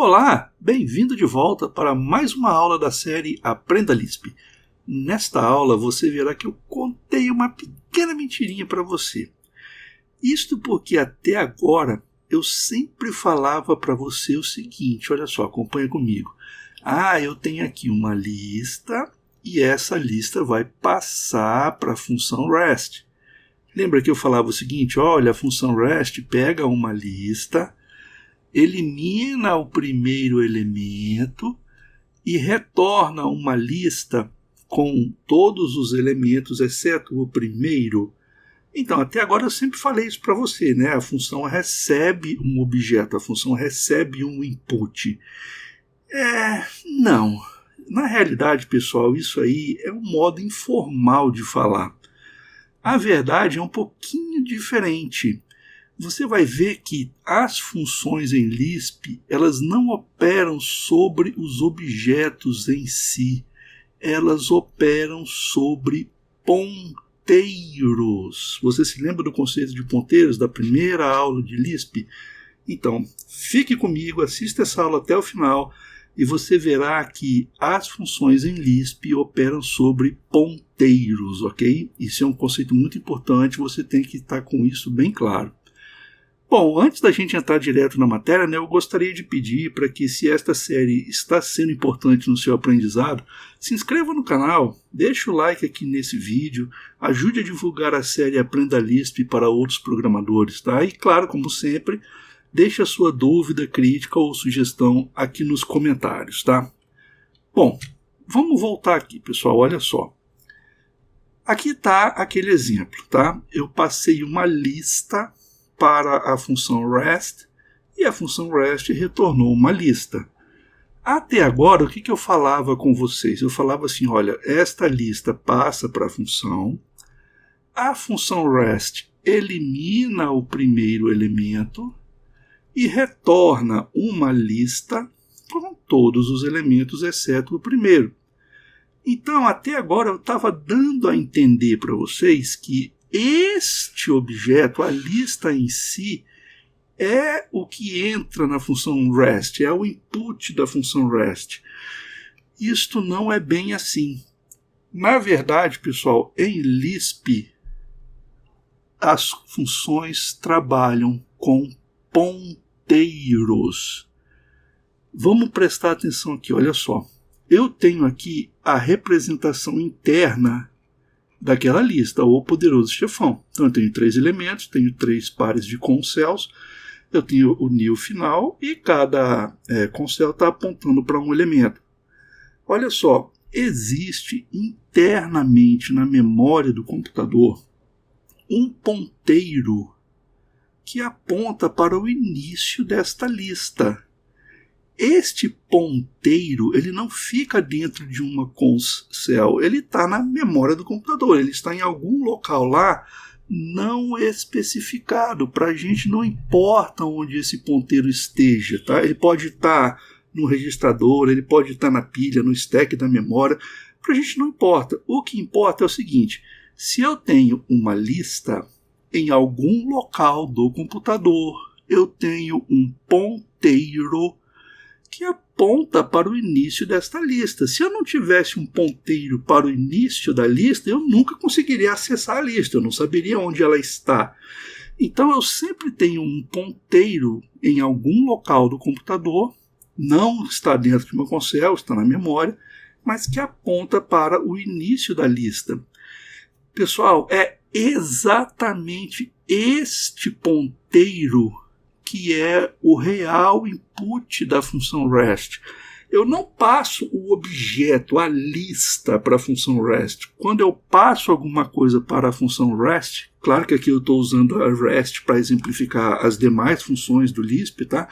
Olá, bem-vindo de volta para mais uma aula da série Aprenda Lisp. Nesta aula você verá que eu contei uma pequena mentirinha para você. Isto porque até agora eu sempre falava para você o seguinte, olha só, acompanha comigo. Eu tenho aqui uma lista e essa lista vai passar para a função REST. Lembra que eu falava o seguinte, olha, a função REST pega uma lista, elimina o primeiro elemento e retorna uma lista com todos os elementos, exceto o primeiro. Então, até agora eu sempre falei isso para você, né? A função recebe um objeto, a função recebe um input. Não. Na realidade, pessoal, isso aí é um modo informal de falar. A verdade é um pouquinho diferente. Você vai ver que as funções em Lisp, elas não operam sobre os objetos em si. Elas operam sobre ponteiros. Você se lembra do conceito de ponteiros da primeira aula de Lisp? Então, fique comigo, assista essa aula até o final e você verá que as funções em Lisp operam sobre ponteiros, ok? Isso é um conceito muito importante, você tem que estar com isso bem claro. Bom, antes da gente entrar direto na matéria, eu gostaria de pedir para que, se esta série está sendo importante no seu aprendizado, se inscreva no canal, deixe o like aqui nesse vídeo, ajude a divulgar a série Aprenda Lisp para outros programadores, tá? E claro, como sempre, deixe a sua dúvida, crítica ou sugestão aqui nos comentários, tá? Bom, vamos voltar aqui, pessoal, olha só. Aqui está aquele exemplo, tá? Eu passei uma lista para a função REST e a função REST retornou uma lista. Até agora, o que eu falava com vocês? Eu falava assim, olha, esta lista passa para a função REST elimina o primeiro elemento e retorna uma lista com todos os elementos exceto o primeiro. Então, até agora eu estava dando a entender para vocês que este objeto, a lista em si, é o que entra na função REST, é o input da função REST. Isto não é bem assim. Na verdade, pessoal, em Lisp, as funções trabalham com ponteiros. Vamos prestar atenção aqui, olha só. Eu tenho aqui a representação interna daquela lista, o poderoso chefão. Então eu tenho 3 elementos, tenho 3 pares de concells, eu tenho o new final e cada concell está apontando para um elemento. Olha só, existe internamente na memória do computador um ponteiro que aponta para o início desta lista. Este ponteiro, ele não fica dentro de uma concell, ele está na memória do computador, ele está em algum local lá não especificado. Para a gente não importa onde esse ponteiro esteja, tá? Ele pode estar no registrador, ele pode estar na pilha, no stack da memória, para a gente não importa. O que importa é o seguinte, se eu tenho uma lista em algum local do computador, eu tenho um ponteiro que aponta para o início desta lista. Se eu não tivesse um ponteiro para o início da lista, eu nunca conseguiria acessar a lista, eu não saberia onde ela está. Então eu sempre tenho um ponteiro em algum local do computador, não está dentro de uma concell, está na memória, mas que aponta para o início da lista. Pessoal, é exatamente este ponteiro que é o real input da função REST. Eu não passo o objeto, a lista, para a função REST. Quando eu passo alguma coisa para a função REST, claro que aqui eu estou usando a REST para exemplificar as demais funções do Lisp, tá?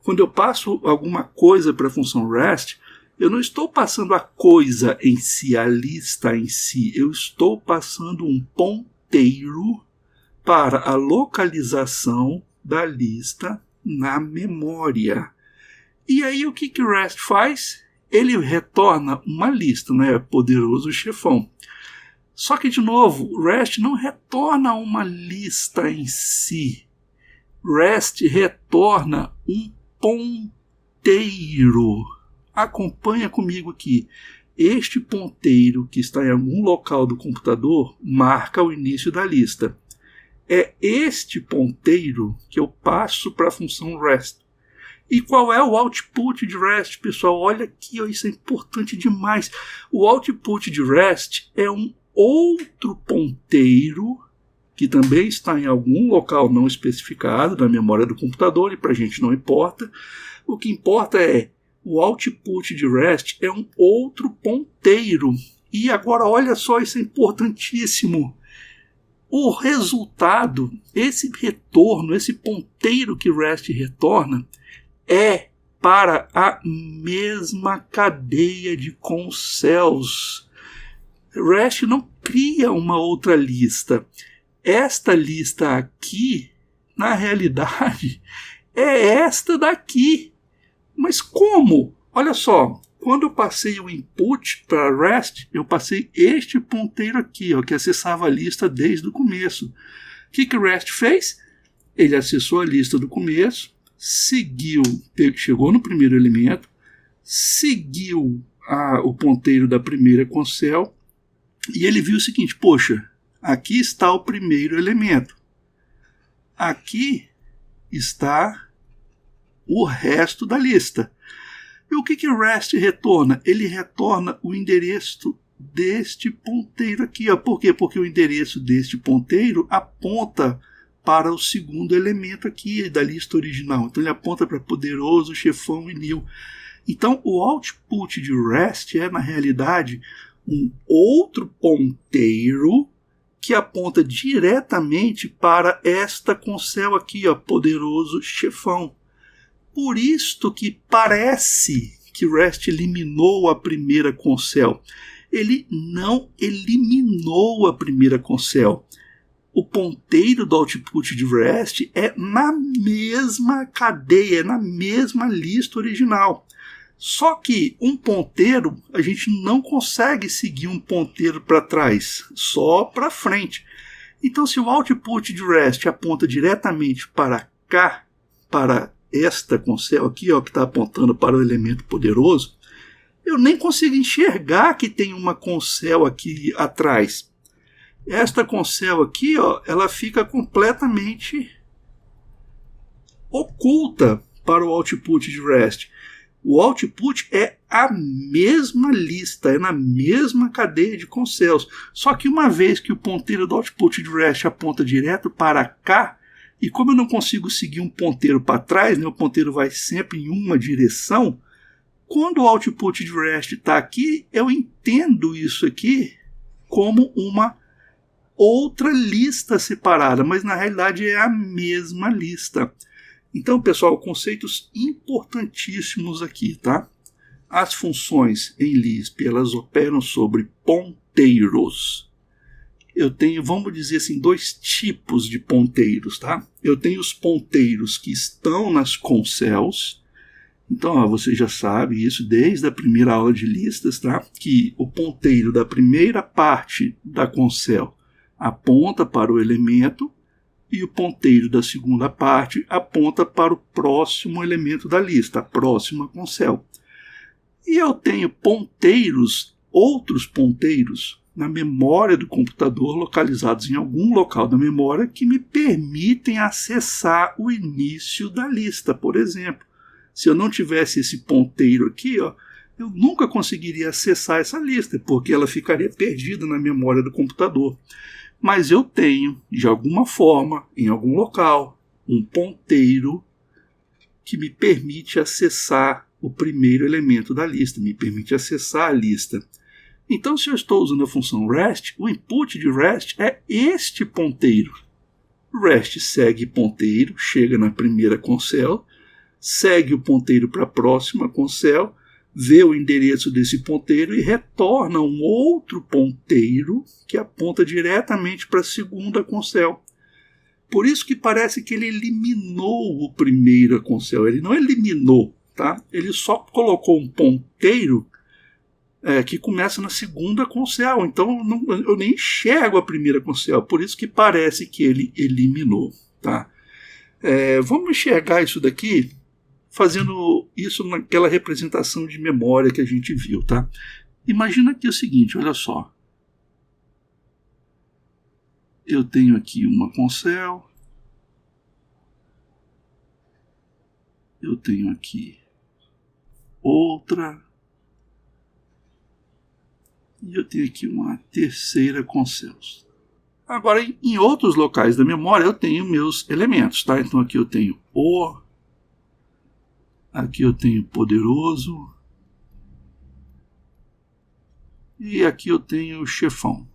Quando eu passo alguma coisa para a função REST, eu não estou passando a coisa em si, a lista em si. Eu estou passando um ponteiro para a localização da lista na memória. E aí o que o REST faz? Ele retorna uma lista, né? Poderoso chefão. Só que, de novo, o REST não retorna uma lista em si. REST retorna um ponteiro. Acompanha comigo aqui. Este ponteiro que está em algum local do computador marca o início da lista. É este ponteiro que eu passo para a função REST. E qual é o output de REST, pessoal? Olha aqui, ó, isso é importante demais. O output de REST é um outro ponteiro que também está em algum local não especificado na memória do computador, e para a gente não importa. O que importa é o output de REST é um outro ponteiro. E agora olha só, isso é importantíssimo. O resultado, esse retorno, esse ponteiro que REST retorna, é para a mesma cadeia de concelos. REST não cria uma outra lista. Esta lista aqui, na realidade, é esta daqui. Mas como? Olha só, quando eu passei o input para REST, eu passei este ponteiro aqui, ó, que acessava a lista desde o começo. O que o REST fez? Ele acessou a lista do começo, seguiu, chegou no primeiro elemento, seguiu o ponteiro da primeira concel, e ele viu o seguinte: poxa, aqui está o primeiro elemento, aqui está o resto da lista. E o que o REST retorna? Ele retorna o endereço deste ponteiro aqui. Ó. Por quê? Porque o endereço deste ponteiro aponta para o segundo elemento aqui da lista original. Então ele aponta para poderoso, chefão e new. Então o output de REST é, na realidade, um outro ponteiro que aponta diretamente para esta concel aqui, ó, poderoso chefão. Por isto que parece que REST eliminou a primeira concel. Ele não eliminou a primeira concel. O ponteiro do output de REST é na mesma cadeia, é na mesma lista original. Só que um ponteiro, a gente não consegue seguir um ponteiro para trás, só para frente. Então, se o output de REST aponta diretamente para cá, para esta concel aqui, ó, que está apontando para o elemento poderoso, eu nem consigo enxergar que tem uma concel aqui atrás. Esta concel aqui, ó, ela fica completamente oculta para o output de REST. O output é a mesma lista, é na mesma cadeia de concels. Só que uma vez que o ponteiro do output de REST aponta direto para cá, e como eu não consigo seguir um ponteiro para trás, né, o ponteiro vai sempre em uma direção, quando o output de REST está aqui, eu entendo isso aqui como uma outra lista separada, mas na realidade é a mesma lista. Então, pessoal, conceitos importantíssimos aqui, tá? As funções em Lisp, elas operam sobre ponteiros. Eu tenho, vamos dizer assim, dois tipos de ponteiros, tá? Eu tenho os ponteiros que estão nas concels. Então, ó, você já sabe isso desde a primeira aula de listas, tá? Que o ponteiro da primeira parte da concel aponta para o elemento e o ponteiro da segunda parte aponta para o próximo elemento da lista, a próxima concel. E eu tenho ponteiros, outros ponteiros, na memória do computador, localizados em algum local da memória, que me permitem acessar o início da lista, por exemplo. Se eu não tivesse esse ponteiro aqui, ó, eu nunca conseguiria acessar essa lista, porque ela ficaria perdida na memória do computador. Mas eu tenho, de alguma forma, em algum local, um ponteiro que me permite acessar o primeiro elemento da lista, me permite acessar a lista. Então, se eu estou usando a função REST, o input de REST é este ponteiro. REST segue ponteiro, chega na primeira concel, segue o ponteiro para a próxima concel, vê o endereço desse ponteiro e retorna um outro ponteiro que aponta diretamente para a segunda concel. Por isso que parece que ele eliminou o primeiro concel. Ele não eliminou, tá? Ele só colocou um ponteiro que começa na segunda concel. Então eu nem enxergo a primeira concel. Por isso que parece que ele eliminou, tá? Vamos enxergar isso daqui fazendo isso naquela representação de memória que a gente viu, tá? Imagina aqui o seguinte, olha só. Eu tenho aqui uma Concel. Eu tenho aqui outra. E eu tenho aqui uma terceira Concel. Agora, em outros locais da memória, eu tenho meus elementos, tá? Então aqui eu tenho O. Aqui eu tenho poderoso. E aqui eu tenho chefão.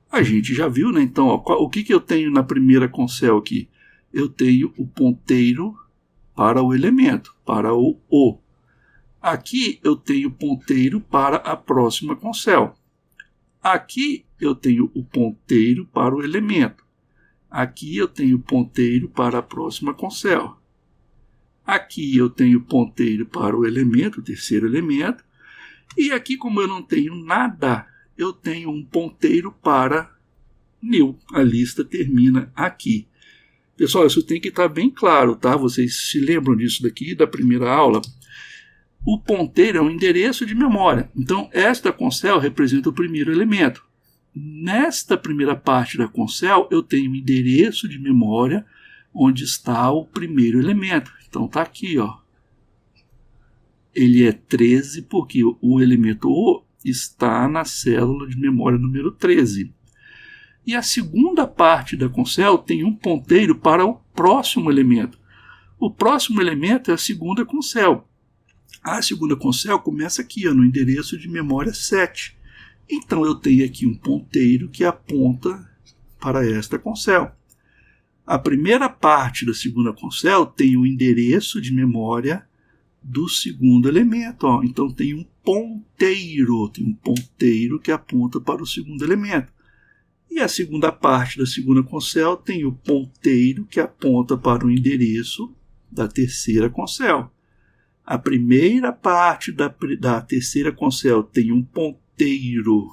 A gente já viu, né? Então, ó, o que eu tenho na primeira Concel aqui? Eu tenho o ponteiro para o elemento, para o O. Aqui eu tenho o ponteiro para a próxima Concel. Aqui eu tenho o ponteiro para o elemento. Aqui eu tenho o ponteiro para a próxima Concel. Aqui eu tenho o ponteiro para o elemento, o terceiro elemento. E aqui, como eu não tenho nada, eu tenho um ponteiro para new. A lista termina aqui. Pessoal, isso tem que estar bem claro, tá? Vocês se lembram disso daqui, da primeira aula? O ponteiro é um endereço de memória. Então, esta Concel representa o primeiro elemento. Nesta primeira parte da Concel, eu tenho o endereço de memória onde está o primeiro elemento. Então, está aqui, ó. Ele é 13 porque o elemento O está na célula de memória número 13. E a segunda parte da Concel tem um ponteiro para o próximo elemento. O próximo elemento é a segunda Concel. A segunda Concel começa aqui, ó, no endereço de memória 7. Então eu tenho aqui um ponteiro que aponta para esta Concel. A primeira parte da segunda Concel tem o endereço de memória do segundo elemento. Ó. Então tem um ponteiro que aponta para o segundo elemento. E a segunda parte da segunda Concel tem o ponteiro que aponta para o endereço da terceira Concel. A primeira parte da terceira Concel tem um ponteiro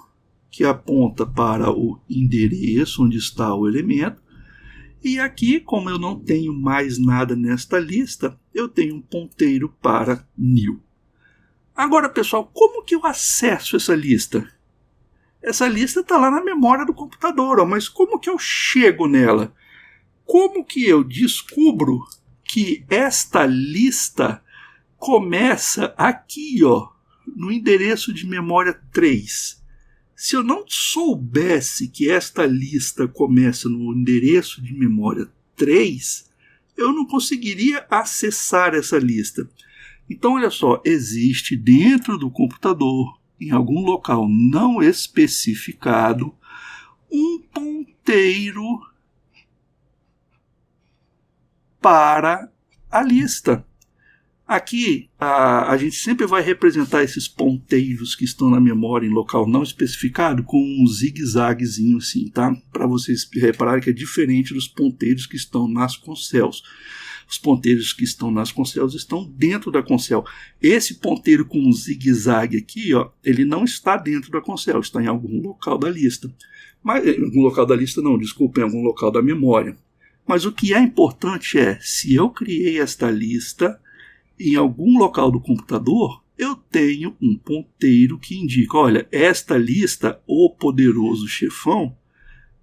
que aponta para o endereço onde está o elemento. E aqui, como eu não tenho mais nada nesta lista, eu tenho um ponteiro para new. Agora, pessoal, como que eu acesso essa lista? Essa lista está lá na memória do computador, ó, mas como que eu chego nela? Como que eu descubro que esta lista começa aqui, ó, no endereço de memória 3? Se eu não soubesse que esta lista começa no endereço de memória 3, eu não conseguiria acessar essa lista. Então, olha só, existe dentro do computador, em algum local não especificado, um ponteiro para a lista. Aqui, a gente sempre vai representar esses ponteiros que estão na memória em local não especificado com um zigue-zaguezinho assim, tá? Para vocês repararem que é diferente dos ponteiros que estão nas Concels. Os ponteiros que estão nas Concels estão dentro da Concel. Esse ponteiro com um zigue-zague aqui, ó, ele não está dentro da Concel, está em algum local da lista. Mas, em algum local da lista não, desculpa, em algum local da memória. Mas o que é importante é, se eu criei esta lista em algum local do computador, eu tenho um ponteiro que indica, olha, esta lista, o poderoso chefão,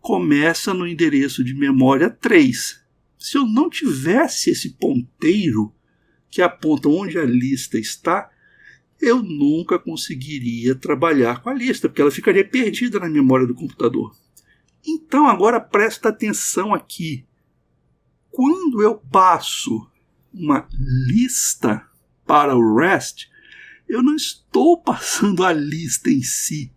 começa no endereço de memória 3. Se eu não tivesse esse ponteiro que aponta onde a lista está, eu nunca conseguiria trabalhar com a lista, porque ela ficaria perdida na memória do computador. Então, agora presta atenção aqui. Quando eu passo uma lista para o REST, eu não estou passando a lista em si,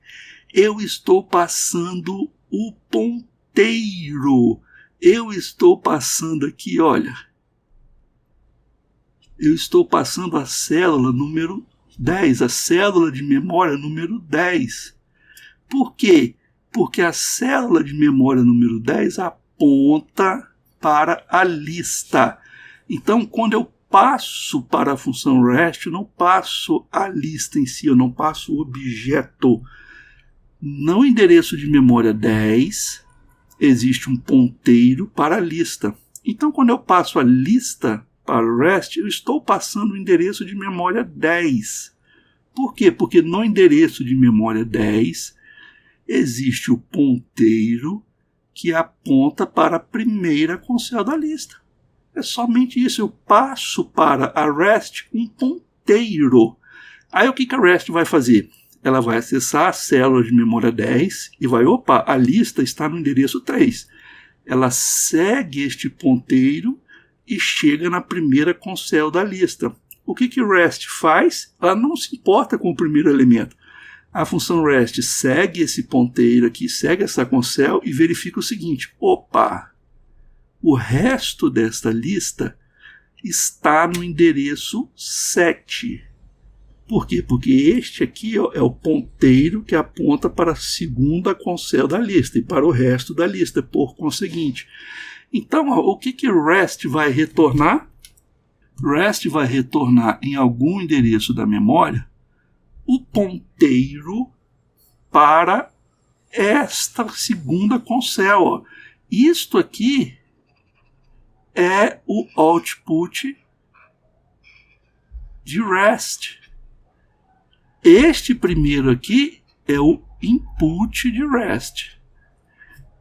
eu estou passando o ponteiro. Eu estou passando aqui, olha, eu estou passando a célula número 10, a célula de memória número 10. Por quê? Porque a célula de memória número 10 aponta para a lista. Então, quando eu passo para a função REST, eu não passo a lista em si, eu não passo o objeto. No endereço de memória 10, existe um ponteiro para a lista. Então, quando eu passo a lista para o REST, eu estou passando o endereço de memória 10. Por quê? Porque no endereço de memória 10 existe o ponteiro que aponta para a primeira concel da lista. É somente isso. Eu passo para a REST um ponteiro. Aí o que a REST vai fazer? Ela vai acessar a célula de memória 10 e vai, opa, a lista está no endereço 3. Ela segue este ponteiro e chega na primeira concel da lista. O que REST faz? Ela não se importa com o primeiro elemento. A função REST segue esse ponteiro aqui, segue essa concel e verifica o seguinte, opa, o resto desta lista está no endereço 7. Por quê? Porque este aqui é o ponteiro que aponta para a segunda concel da lista e para o resto da lista, por conseguinte. Então, o que REST vai retornar? REST vai retornar em algum endereço da memória o ponteiro para esta segunda concel. Isto aqui é o output de REST. Este primeiro aqui é o input de REST.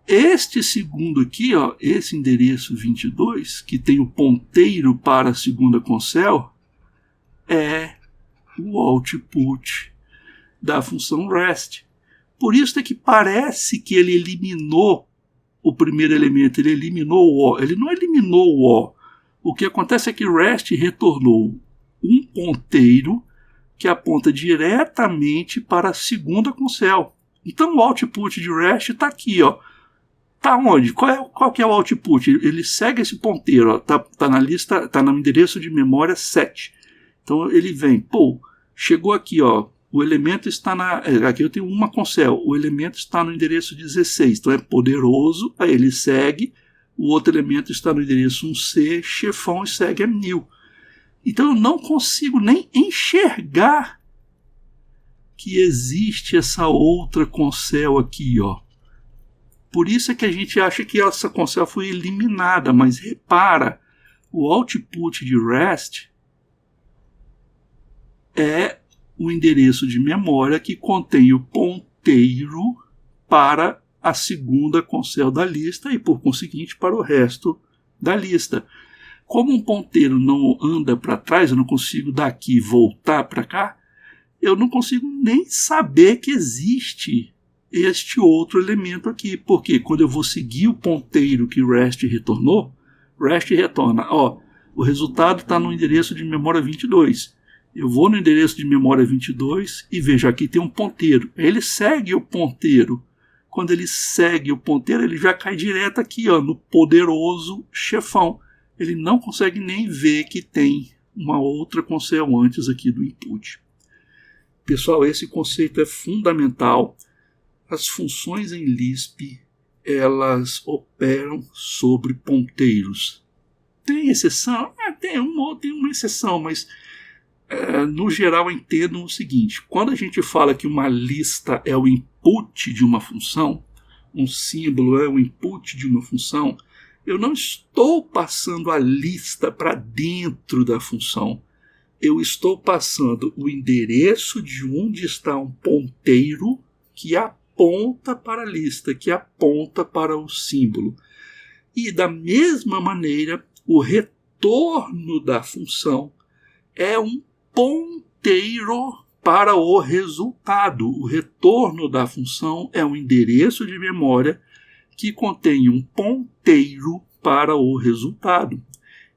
Este segundo aqui, esse endereço 22, que tem o ponteiro para a segunda concel, é o output da função REST. Por isso é que parece que ele eliminou o primeiro elemento, ele eliminou o O. Ele não eliminou o O. O que acontece é que REST retornou um ponteiro que aponta diretamente para a segunda concel. Então o output de REST está aqui. Está onde? Qual que é o output? Ele segue esse ponteiro. Está na lista, está no endereço de memória 7. Então ele vem, chegou aqui, o elemento está aqui eu tenho uma concel, o elemento está no endereço 16, então é poderoso, aí ele segue, o outro elemento está no endereço 1C, chefão, e segue a 1000. Então eu não consigo nem enxergar que existe essa outra concel aqui, Por isso é que a gente acha que essa concel foi eliminada, mas repara, o output de REST é o endereço de memória que contém o ponteiro para a segunda concel da lista e, por conseguinte, para o resto da lista. Como um ponteiro não anda para trás, eu não consigo daqui voltar para cá, eu não consigo nem saber que existe este outro elemento aqui. Porque quando eu vou seguir o ponteiro que REST retornou, REST retorna, o resultado está no endereço de memória 22. Eu vou no endereço de memória 22 e vejo aqui tem um ponteiro. Ele segue o ponteiro. Quando ele segue o ponteiro, ele já cai direto aqui, no poderoso chefão. Ele não consegue nem ver que tem uma outra concel antes aqui do input. Pessoal, esse conceito é fundamental. As funções em Lisp, elas operam sobre ponteiros. Tem exceção? Tem uma exceção, mas no geral entendam o seguinte: quando a gente fala que uma lista é o input de uma função, um símbolo é o input de uma função, eu não estou passando a lista para dentro da função. Eu estou passando o endereço de onde está um ponteiro que aponta para a lista, que aponta para o símbolo. E da mesma maneira, o retorno da função é um ponteiro para o resultado. O retorno da função é um endereço de memória que contém um ponteiro para o resultado.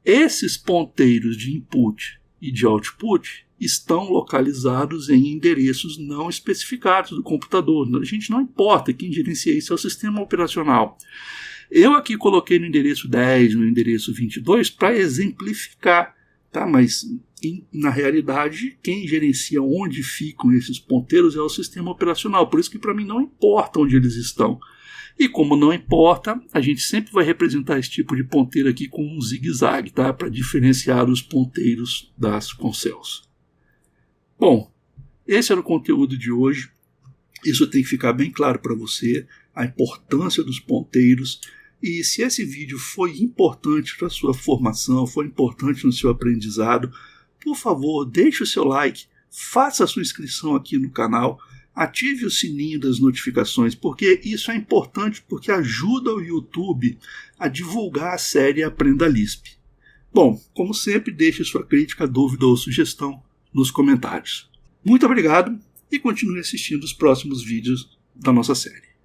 Esses ponteiros de input e de output estão localizados em endereços não especificados do computador. A gente não importa, quem gerencia isso é o sistema operacional. Eu aqui coloquei no endereço 10, no endereço 22, para exemplificar, tá? Mas na realidade, quem gerencia onde ficam esses ponteiros é o sistema operacional. Por isso que para mim não importa onde eles estão. E como não importa, a gente sempre vai representar esse tipo de ponteiro aqui com um zigue-zague, tá? Para diferenciar os ponteiros das concels. Bom, esse era o conteúdo de hoje. Isso tem que ficar bem claro para você. a importância dos ponteiros. E se esse vídeo foi importante para a sua formação, foi importante no seu aprendizado, por favor, deixe o seu like, faça a sua inscrição aqui no canal, ative o sininho das notificações, porque isso é importante, porque ajuda o YouTube a divulgar a série Aprenda Lisp. Bom, como sempre, deixe sua crítica, dúvida ou sugestão nos comentários. Muito obrigado e continue assistindo os próximos vídeos da nossa série.